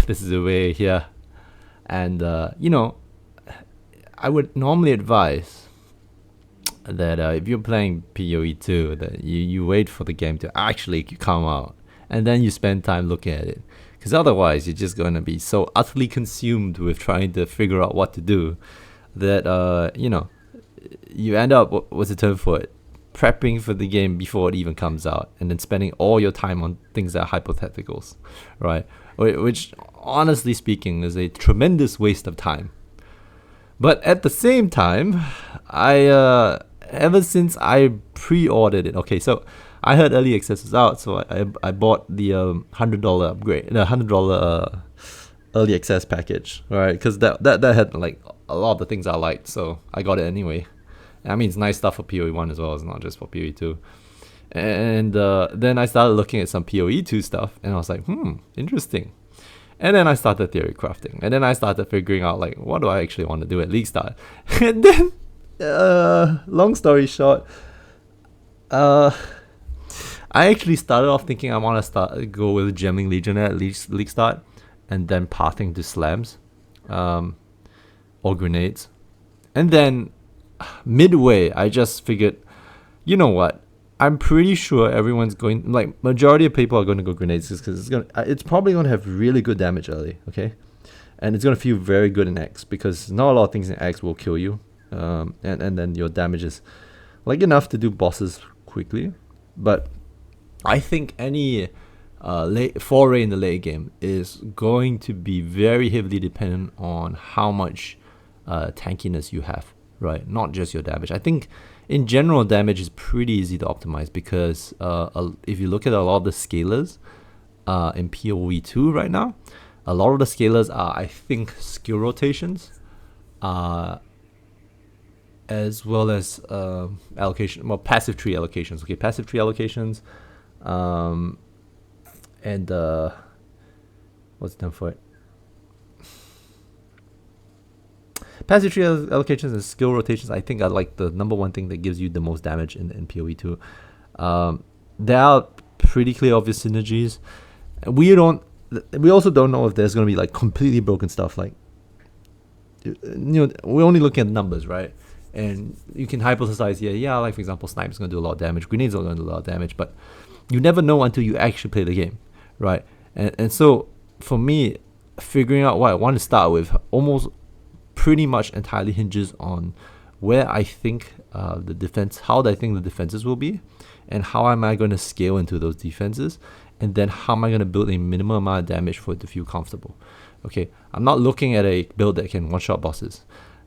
this is the way here. And I would normally advise that if you're playing POE 2, that you wait for the game to actually come out, and then you spend time looking at it. Because otherwise, you're just going to be so utterly consumed with trying to figure out what to do that, you end up, what's the term for it? Prepping for the game before it even comes out, and then spending all your time on things that are hypotheticals, right? Which, honestly speaking, is a tremendous waste of time. But at the same time, I ever since I pre-ordered it, okay, so I heard early access was out, so I bought the $100 upgrade, the $100 early access package, right? Because that had like a lot of the things I liked, so I got it anyway. I mean, it's nice stuff for PoE 1 as well, it's not just for PoE 2. And then I started looking at some PoE 2 stuff, and I was like, interesting. And then I started theory crafting, and then I started figuring out, like, what do I actually want to do at League Start? And then, long story short, I actually started off thinking I want to go with Gemming Legionaire at League Start, and then pathing to slams, or grenades. And then midway, I just figured, you know what? I'm pretty sure everyone's going, like, majority of people are going to go grenades because it's probably going to have really good damage early, okay? And it's going to feel very good in X because not a lot of things in X will kill you. And then your damage is, like, enough to do bosses quickly. But I think any foray in the late game is going to be very heavily dependent on how much tankiness you have. Right, not just your damage. I think in general, damage is pretty easy to optimize because if you look at a lot of the scalers in PoE 2 right now, a lot of the scalers are, I think, skill rotations, as well as passive tree allocations. Okay, passive tree allocations, and what's the term for it? Passive tree allocations and skill rotations, I think, are like the number one thing that gives you the most damage in PoE 2. There are pretty clear, obvious synergies. We also don't know if there's going to be like completely broken stuff. Like, we're only looking at numbers, right? And you can hypothesize, like for example, snipe is going to do a lot of damage, grenades are going to do a lot of damage, but you never know until you actually play the game, right? And so for me, figuring out what I want to start with almost pretty much entirely hinges on where I think how I think the defenses will be, and how am I going to scale into those defenses, and then how am I going to build a minimum amount of damage for it to feel comfortable. Okay, I'm not looking at a build that can one-shot bosses,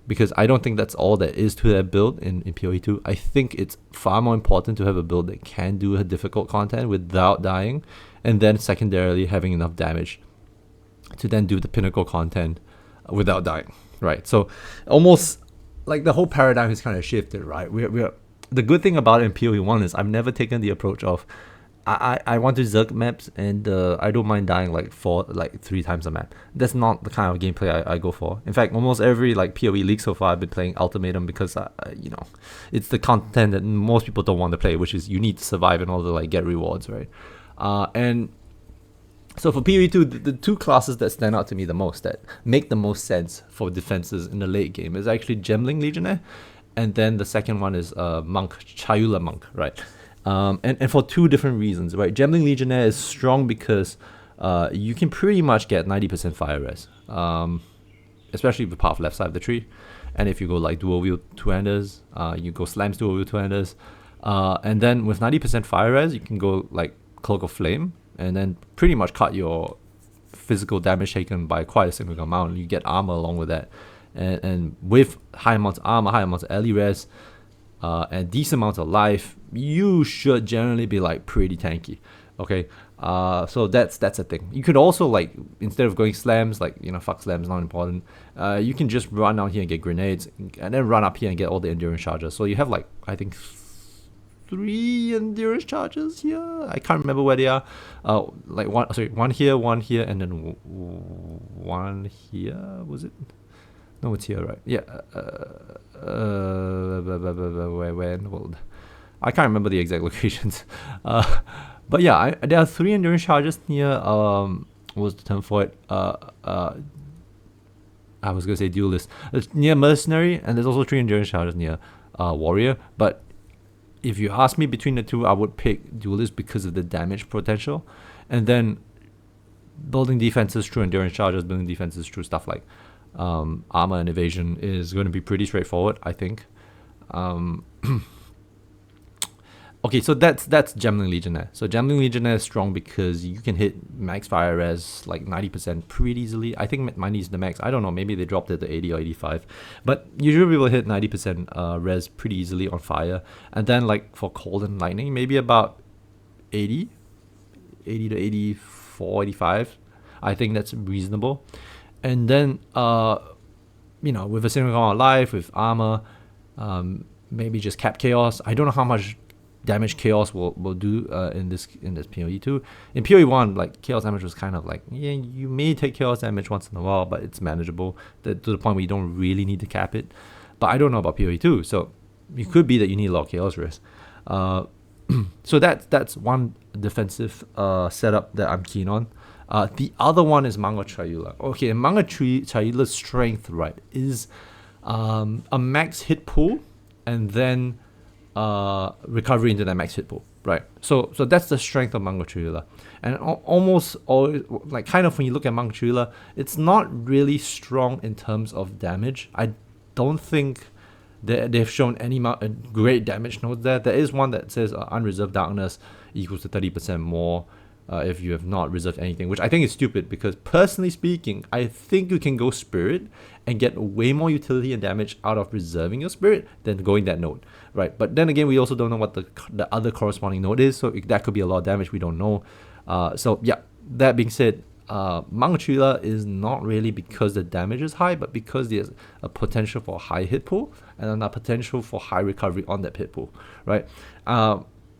because I don't think that's all there is to that build in PoE 2. I think it's far more important to have a build that can do a difficult content without dying, and then secondarily having enough damage to then do the pinnacle content without dying. Right, so almost like the whole paradigm has kind of shifted, right? We're the good thing about it in PoE 1 is I've never taken the approach of I want to zerk maps and I don't mind dying like 3 times a map. That's not the kind of gameplay I go for. In fact, almost every like PoE league so far I've been playing Ultimatum because it's the content that most people don't want to play, which is you need to survive in order to like get rewards, right? And so for PoE 2, the two classes that stand out to me the most, that make the most sense for defenses in the late game, is actually Gemming Legionaire, and then the second one is Monk, Chayula Monk, right? And for two different reasons, right? Gemming Legionaire is strong because you can pretty much get 90% fire res, especially with path left side of the tree. And if you go like dual wield two-handers, you go slams dual wield two-handers, and then with 90% fire res, you can go like Cloak of Flame, and then pretty much cut your physical damage taken by quite a significant amount. You get armor along with that. And with high amounts of armor, high amounts of early res, and decent amounts of life, you should generally be like pretty tanky. Okay, so that's a thing. You could also, like, instead of going slams, like, fuck slams, not important, you can just run down here and get grenades, and then run up here and get all the endurance charges. So you have like, I think 3 endurance charges here. I can't remember where they are. One here, and then one here. Was it? No, it's here, right? Yeah. Where in the world? I can't remember the exact locations. But yeah, there are 3 endurance charges near what was the term for it? I was gonna say duelist. It's near mercenary, and there's also 3 endurance charges near warrior. But if you ask me between the two, I would pick duelist because of the damage potential, and then building defenses through endurance charges, building defenses through stuff like armor and evasion is going to be pretty straightforward, I think. Okay, so that's Gemmling Legionnaire. So Gemmling Legionnaire is strong because you can hit max fire res like 90% pretty easily. I think mine is the max. I don't know, maybe they dropped it to 80 or 85. But usually people hit 90% res pretty easily on fire. And then like for cold and lightning, maybe about 80 to 84, 85. I think that's reasonable. And then, with a single amount of life, with armor, maybe just cap chaos. I don't know how much damage chaos will do in this PoE 2. In PoE 1, like chaos damage was kind of like, yeah, you may take chaos damage once in a while, but it's manageable to the point where you don't really need to cap it. But I don't know about PoE 2, so it could be that you need a lot of chaos risk. So that's one defensive setup that I'm keen on. The other one is Manga Triula. Okay, Manga Triula's strength, right, is a max hit pool and then recovery into that max hit pool, right? So that's the strength of Manga Triula. And almost always, like kind of when you look at Manga Triula, it's not really strong in terms of damage. I don't think they've shown any great damage nodes there. There is one that says unreserved darkness equals to 30% more if you have not reserved anything, which I think is stupid because personally speaking, I think you can go spirit and get way more utility and damage out of reserving your spirit than going that node, right? But then again, we also don't know what the other corresponding node is, so that could be a lot of damage we don't know. So yeah, that being said, Manga Triula is not really because the damage is high, but because there's a potential for a high hit pool and then a potential for high recovery on that hit pool, right?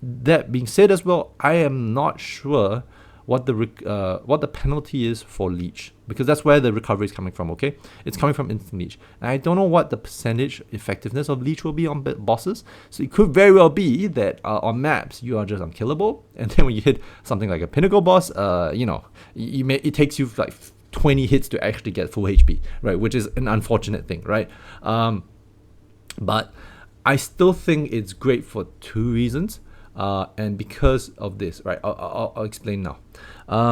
That being said as well, I am not sure what the penalty is for leech, because that's where the recovery is coming from. Okay, it's coming from instant leech, and I don't know what the percentage effectiveness of leech will be on bosses. So it could very well be that on maps you are just unkillable, and then when you hit something like a pinnacle boss, it takes you like 20 hits to actually get full HP, right? Which is an unfortunate thing, right? But I still think it's great for 2 reasons. And because of this, right, I'll explain now.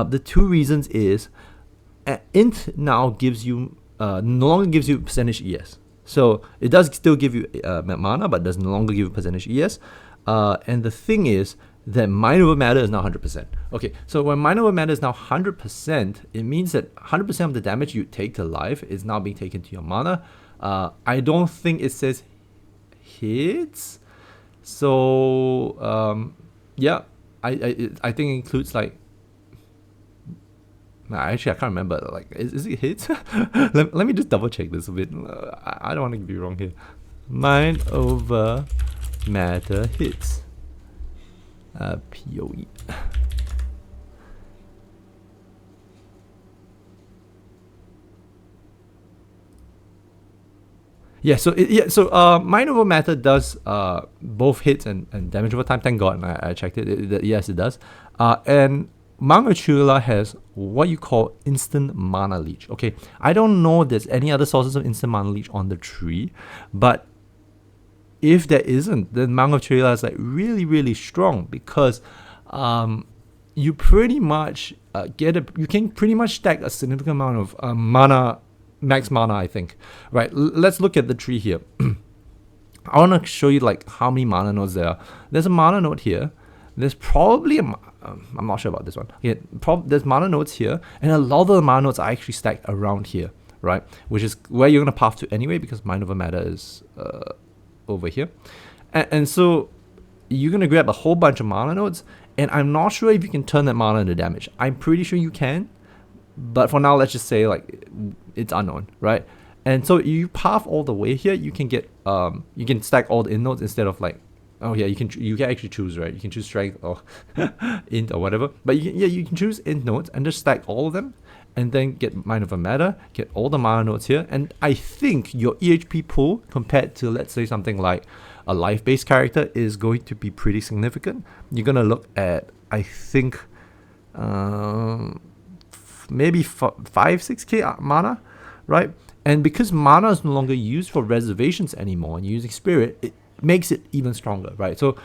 The 2 reasons is int now gives you no longer gives you percentage ES. So it does still give you mana, but does no longer give you percentage ES. And the thing is that mind over matter is now 100%. Okay, so when mind over matter is now 100%, it means that 100% of the damage you take to life is now being taken to your mana. I don't think it says hits. So yeah, I think it includes like, actually I can't remember, like is it hits? let me just double check this a bit. I don't want to be wrong here. Mind over matter hits, POE. Yeah, so mind over matter does both hits and damage over time. Thank God, I checked it. Yes, it does. And Manga Triula has what you call instant mana leech. Okay, I don't know if there's any other sources of instant mana leech on the tree, but if there isn't, then Manga Triula is like really, really strong because you pretty much you can pretty much stack a significant amount of mana. Max mana, I think. Right, let's look at the tree here. I want to show you like how many mana nodes there are. There's a mana node here. There's probably I'm not sure about this one. Yeah, there's mana nodes here, and a lot of the mana nodes are actually stacked around here, right? Which is where you're gonna path to anyway, because mind over matter is over here, and so you're gonna grab a whole bunch of mana nodes, and I'm not sure if you can turn that mana into damage. I'm pretty sure you can. But for now, let's just say like it's unknown, right? And so you path all the way here, you can get you can stack all the int nodes instead of like, oh yeah, you can actually choose, right? You can choose strength or int or whatever. But you can choose int nodes and just stack all of them, and then get mind over matter, get all the mana nodes here, and I think your EHP pool compared to, let's say, something like a life-based character is going to be pretty significant. You're gonna look at, I think, maybe 5-6k mana, right? And because mana is no longer used for reservations anymore and using spirit, it makes it even stronger, right? So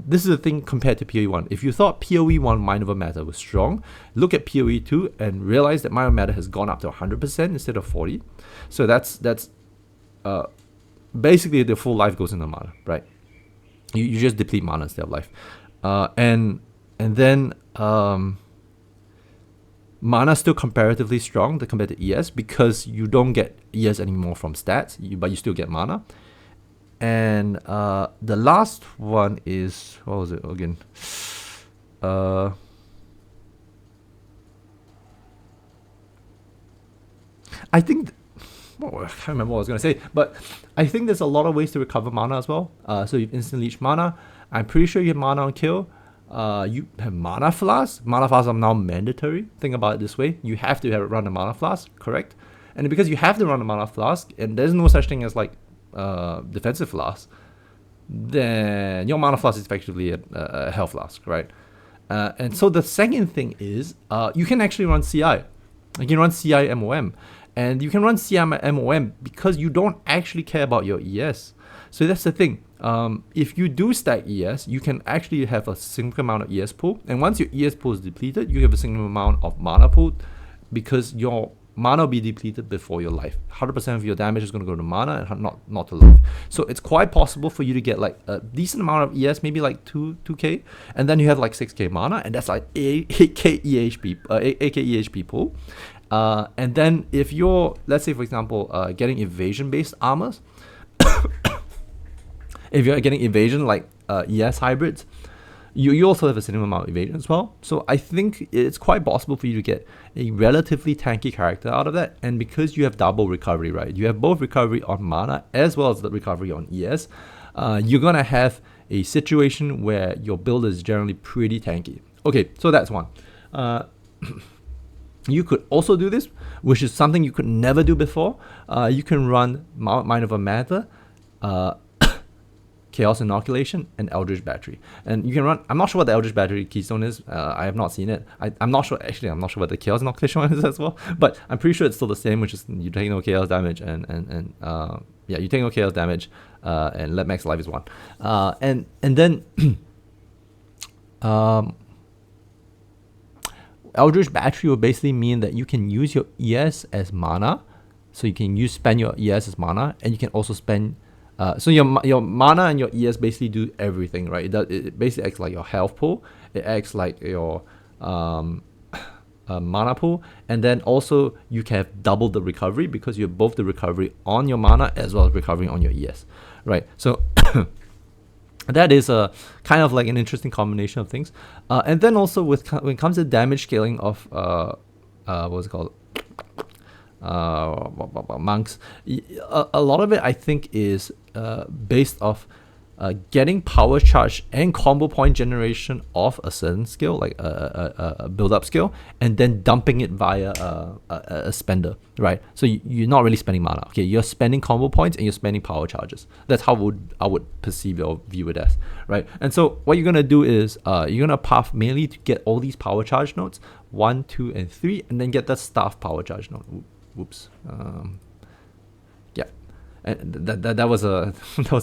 this is the thing compared to PoE 1. If you thought PoE 1 Mind Over Matter was strong, look at PoE 2 and realize that Mind Over Matter has gone up to 100% instead of 40. So that's basically the full life goes into mana, right? You just deplete mana instead of life. And then mana is still comparatively strong compared to ES because you don't get ES anymore from stats, but you still get mana. And the last one is, what was it again? I think, I can't remember what I was going to say, but I think there's a lot of ways to recover mana as well. So you instant leech mana. I'm pretty sure you have mana on kill. You have mana flasks. Mana flasks are now mandatory. Think about it this way. You have to run a mana flask, correct? And because you have to run a mana flask, and there's no such thing as like defensive flask, then your mana flask is effectively a health flask, right? And so the second thing is you can actually run CI. You can run CI MOM. And you can run CI MOM because you don't actually care about your ES. So that's the thing. If you do stack ES, you can actually have a single amount of ES pool. And once your ES pool is depleted, you have a single amount of mana pool because your mana will be depleted before your life. 100% of your damage is going to go to mana and not to life. So it's quite possible for you to get like a decent amount of ES, maybe like 2k, and then you have like 6k mana, and that's like 8k EHP pool. And then if you're, let's say for example, getting evasion based armors, if you're getting evasion like ES hybrids, you also have a similar amount of evasion as well. So I think it's quite possible for you to get a relatively tanky character out of that. And because you have double recovery, right? You have both recovery on mana as well as the recovery on ES. You're gonna have a situation where your build is generally pretty tanky. Okay, so that's one. You could also do this, which is something you could never do before. You can run Mind Over Matter, Chaos Inoculation, and Eldritch Battery. And you can run, I'm not sure what the Eldritch Battery keystone is. I have not seen it. I'm not sure what the Chaos Inoculation one is as well. But I'm pretty sure it's still the same, which is you take no Chaos damage and you take no Chaos damage and let max life is 1. And then Eldritch Battery will basically mean that you can use your ES as mana. So you can spend your ES as mana, and you can also spend so your mana and your ES basically do everything, right? It basically acts like your health pool. It acts like your mana pool, and then also you can have double the recovery because you have both the recovery on your mana as well as recovery on your ES, right? So that is a kind of like an interesting combination of things. And then also when it comes to damage scaling of what's it called? Monks, a lot of it I think is based off getting power charge and combo point generation of a certain skill, like a build-up skill, and then dumping it via a spender, right? So you're not really spending mana. Okay, you're spending combo points and you're spending power charges. That's how I would perceive or view it as, right? And so what you're gonna do is you're gonna path mainly to get all these power charge nodes, 1, 2, and 3, and then get the staff power charge node. Whoops. Yeah, and that was a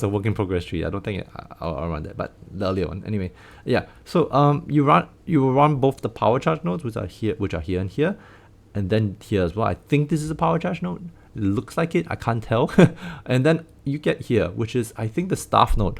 work in progress tree. I don't think I'll run that, but the earlier one anyway. Yeah. So you will run both the power charge nodes, which are here and here, and then here as well. I think this is a power charge node. It looks like it. I can't tell. And then you get here, which is I think the staff node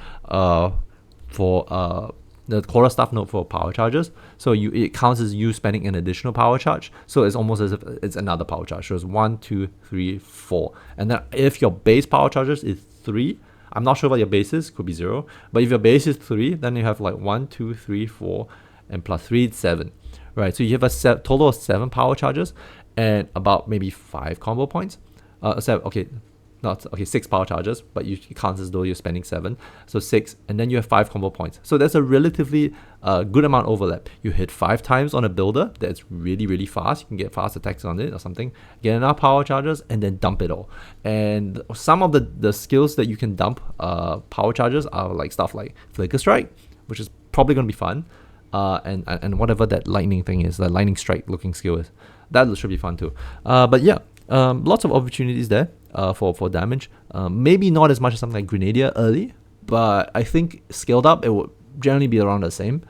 for the quarter staff node for power charges. So it counts as you spending an additional power charge. So it's almost as if it's another power charge. So it's 1, 2, 3, 4. And then if your base power charges is 3, I'm not sure what your base is, could be 0. But if your base is 3, then you have like 1, 2, 3, 4, and plus 3, it's 7. Right, so you have a total of 7 power charges and about maybe 5 combo points. 6 power charges, but it counts as though you're spending 7, so 6, and then you have 5 combo points. So there's a relatively good amount of overlap. You hit 5 times on a builder that's really, really fast. You can get fast attacks on it or something, get enough power charges, and then dump it all. And some of the skills that you can dump power charges are like stuff like Flicker Strike, which is probably going to be fun. and whatever that lightning thing is, the lightning strike looking skill is. That should be fun too. But yeah, lots of opportunities there for damage. Maybe not as much as something like Grenadier early, but I think scaled up, it would generally be around the same.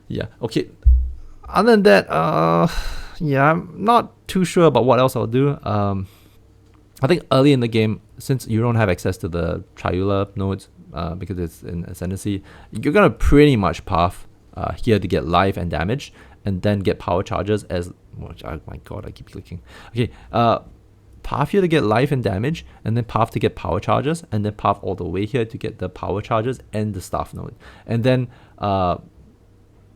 Yeah, okay. Other than that, yeah, I'm not too sure about what else I'll do. I think early in the game, since you don't have access to the Triula nodes, because it's in Ascendancy, you're gonna pretty much path here to get life and damage, and then get power charges as... Oh my god, I keep clicking. Okay, path here to get life and damage, and then path to get power charges, and then path all the way here to get the power charges and the staff node. And then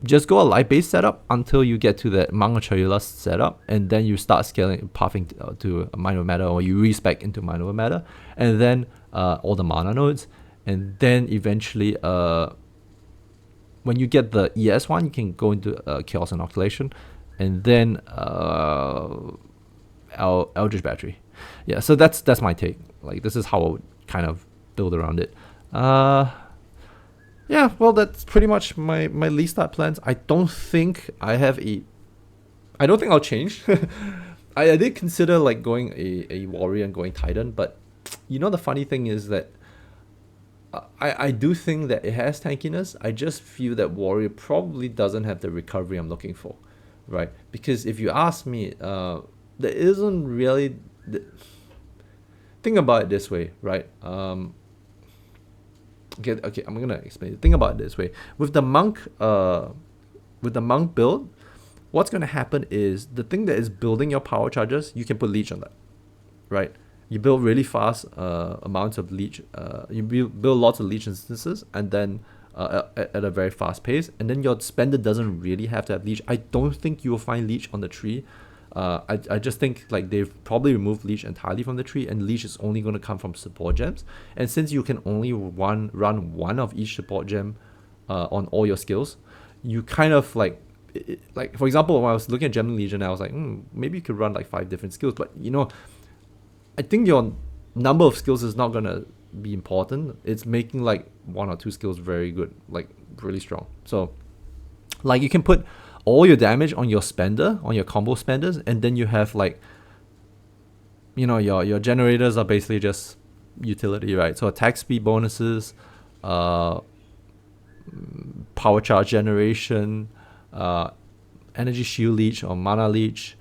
just go a light-based setup until you get to the Manga Triula setup, and then you start scaling, pathing to Mind Over Matter, or you respec into Mind Over Matter, and then all the mana nodes, and then eventually when you get the ES one, you can go into Chaos Inoculation, and then Eldritch Battery. Yeah, so that's my take. Like, this is how I would kind of build around it. Yeah, well, that's pretty much my league start plans. I don't think I don't think I'll change. I did consider like going a warrior and going Titan, but you know, the funny thing is that I do think that it has tankiness. I just feel that warrior probably doesn't have the recovery I'm looking for, right? Because if you ask me, there isn't really... Think about it this way, right? Okay, I'm gonna explain it. Think about it this way. With the monk build, what's gonna happen is the thing that is building your power charges, you can put leech on that, right? You build really fast amounts of leech. You build lots of leech instances, and then at a very fast pace, and then your spender doesn't really have to have leech. I don't think you will find leech on the tree. I just think like they've probably removed leech entirely from the tree, and leech is only going to come from support gems. And since you can only run one of each support gem on all your skills, you kind of like for example, when I was looking at Gem Legion, I was like, maybe you could run like 5 different skills. But you know, I think your number of skills is not gonna be important. It's making like 1 or 2 skills very good, like really strong. So like you can put all your damage on your spender, on your combo spenders, and then you have like, you know, your generators are basically just utility, right? So attack speed bonuses, power charge generation, energy shield leech or mana leech,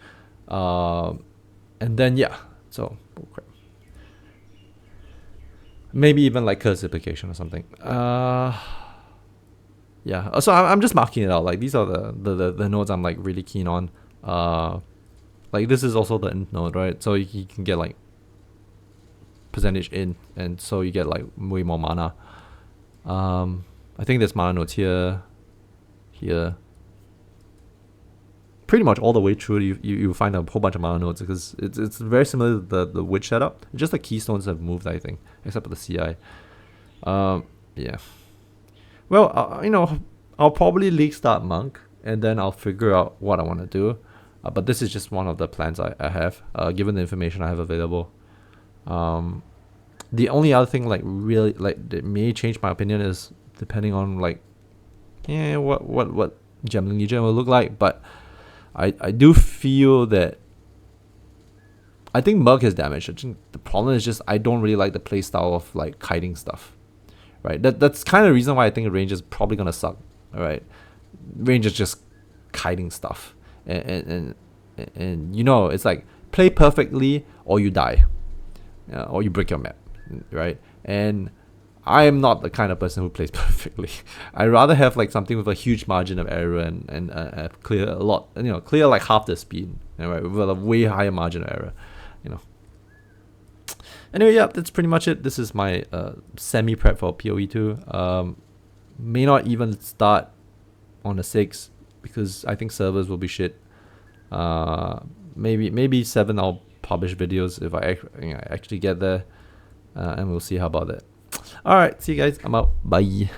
and then yeah, so maybe even like curse application or something. Yeah, so I'm just marking it out. Like, these are the nodes I'm like really keen on. Like, this is also the int node, right? So you can get like percentage in, and so you get like way more mana. I think there's mana nodes here, pretty much all the way through. You find a whole bunch of mana nodes, because it's very similar to the witch setup. Just the keystones have moved, I think, except for the CI. Yeah. Well, you know, I'll probably league start monk, and then I'll figure out what I want to do. But this is just one of the plans I have, given the information I have available. The only other thing, like, really, like, that may change my opinion is depending on, like, what Gem Legion will look like. But I do feel that I think Merc has damage. I think the problem is just I don't really like the playstyle of like kiting stuff. Right, that's kind of the reason why I think range is probably gonna suck. All right, range is just kiting stuff, and you know, it's like play perfectly or you die, or you break your map, right? And I am not the kind of person who plays perfectly. I rather have like something with a huge margin of error and clear a lot, you know, clear like half the speed, right, with a way higher margin of error, you know. Anyway, yeah, that's pretty much it. This is my semi-prep for POE 2. May not even start on the 6th, because I think servers will be shit. Maybe 7 I'll publish videos if I actually get there. And we'll see how about that. Alright, see you guys. I'm out. Bye.